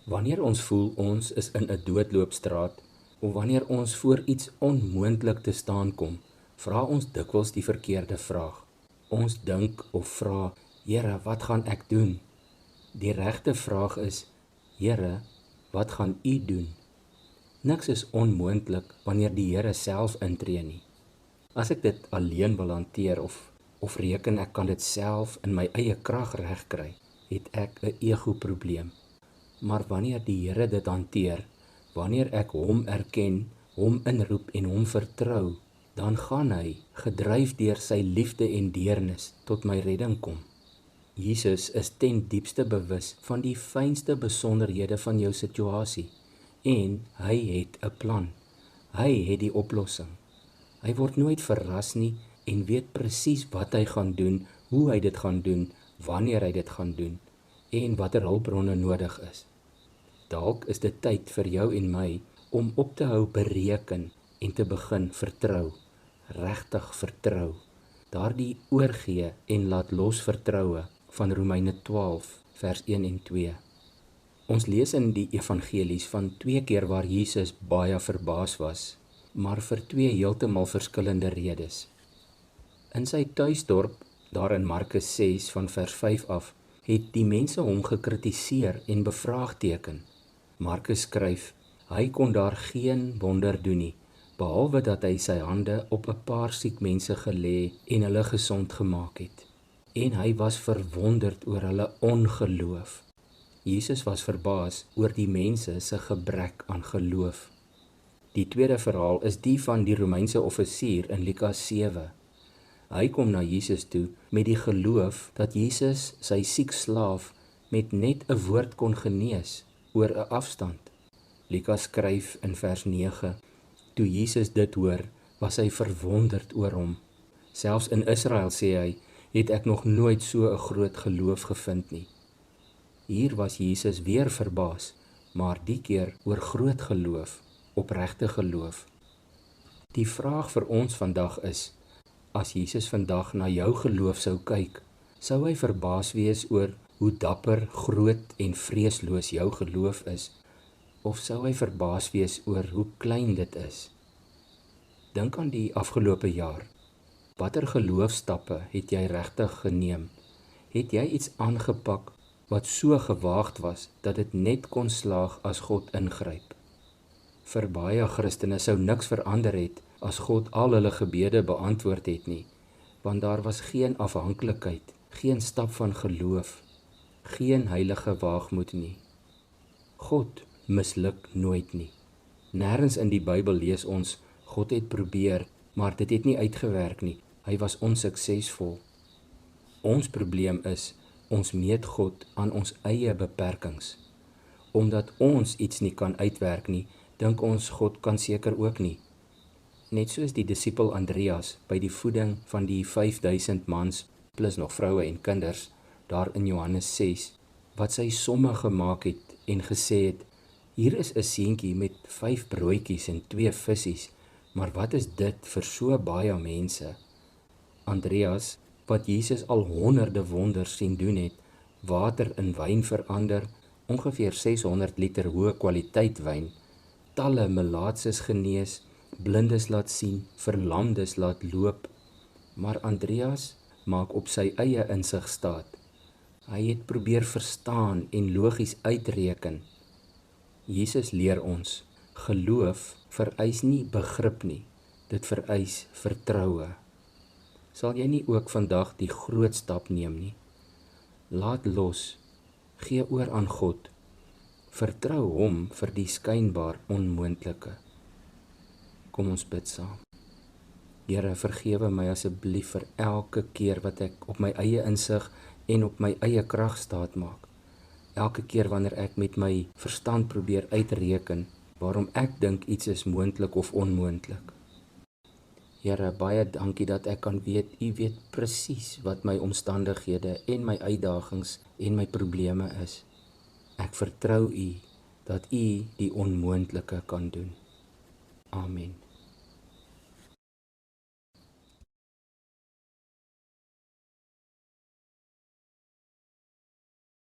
Wanneer ons voel ons is in 'n doodloopstraat, of wanneer ons voor iets onmoontlik te staan kom, vra ons dikwels die verkeerde vraag. Ons dink of vra, Here, wat gaan ek doen? Die regte vraag is, Here, wat gaan U doen? Niks is onmoontlik wanneer die Here self intree nie. As ek dit alleen wil hanteer of reken ek kan dit self in my eie krag regkry, het ek 'n ego-probleem. Maar wanneer die Here dit hanteer, wanneer ek hom erken, hom inroep en hom vertrou, dan gaan hy, gedryf deur sy liefde en deernis, tot my redding kom. Jesus is ten diepste bewus van die fynste besonderhede van jou situasie en hy het 'n plan. Hy het die oplossing. Hy word nooit verras nie en weet presies wat hy gaan doen, hoe hy dit gaan doen, wanneer hy dit gaan doen en watter hulpbronne nodig is. Dalk is dit tyd vir jou en my om op te hou bereken en te begin vertrou, regtig vertrou. Daardie oorgee en laat los vertroue van Romeine 12 vers 1 en 2. Ons lees in die evangelies van 2 keer waar Jesus baie verbaas was, maar vir 2 heeltemal verskillende redes. In sy tuisdorp, daar in Markus 6 van vers 5 af, het die mense hom gekritiseer en bevraagteken. Markus skryf, hy kon daar geen wonder doen nie, behalwe dat hy sy hande op 'n paar siek mense gelê en hulle gesond gemaak het. En hy was verwonderd oor hulle ongeloof. Jesus was verbaas oor die mense se gebrek aan geloof. Die tweede verhaal is die van die Romeinse offisier in Lukas 7. Hy kom na Jesus toe met die geloof dat Jesus sy siek slaaf met net 'n woord kon genees oor 'n afstand. Lukas skryf in vers 9, toe Jesus dit hoor, was hy verwonderd oor hom. Selfs in Israel, sê hy, het ek nog nooit so 'n groot geloof gevind nie. Hier was Jesus weer verbaas, maar die keer oor groot geloof, opregte geloof. Die vraag vir ons vandag is, as Jesus vandag na jou geloof sou kyk, sou hy verbaas wees oor hoe dapper, groot en vreesloos jou geloof is, of sou hy verbaas wees oor hoe klein dit is? Dink aan die afgelope jaar. Watter geloofstappe het jy regtig geneem? Het jy iets aangepak wat so gewaagd was, dat dit net kon slaag as God ingryp? Vir baie Christene sou niks verander het, as God al hulle gebede beantwoord het nie, want daar was geen afhanklikheid, geen stap van geloof, geen heilige waagmoed nie. God misluk nooit nie. Nêrens in die Bybel lees ons, God het probeer, maar dit het nie uitgewerk nie. Hy was onsuksesvol. Ons probleem is, ons meet God aan ons eie beperkings. Omdat ons iets nie kan uitwerk nie, dink ons God kan seker ook nie. Net soos die disipel Andreas by die voeding van die 5000 mans, plus nog vroue en kinders, daar in Johannes 6, wat sy somme gemaak het en gesê het, hier is 'n seentjie met 5 broodjies en 2 vissies, maar wat is dit vir so baie mense? Andreas, wat Jesus al honderde wonders sien doen het, water in wyn verander, ongeveer 600 liter hoë kwaliteit wyn, talle melaatses genees, blindes laat sien, verlamdes laat loop, maar Andreas maak op sy eie insig staat. Hy het probeer verstaan en logies uitreken. Jesus leer ons, geloof vereis nie begrip nie, dit vereis vertroue. Sal jy nie ook vandag die groot stap neem nie? Laat los, gee oor aan God, vertrou hom vir die skynbaar onmoontlike. Kom ons bid saam. Here, vergewe my asseblief vir elke keer wat ek op my eie insig en op my eie krag staat maak. Elke keer wanneer ek met my verstand probeer uitreken waarom ek dink iets is moontlik of onmoontlik. Here, baie dankie dat ek kan weet, U weet presies wat my omstandighede en my uitdagings en my probleme is. Ek vertrou U dat U die onmoontlike kan doen. Amen.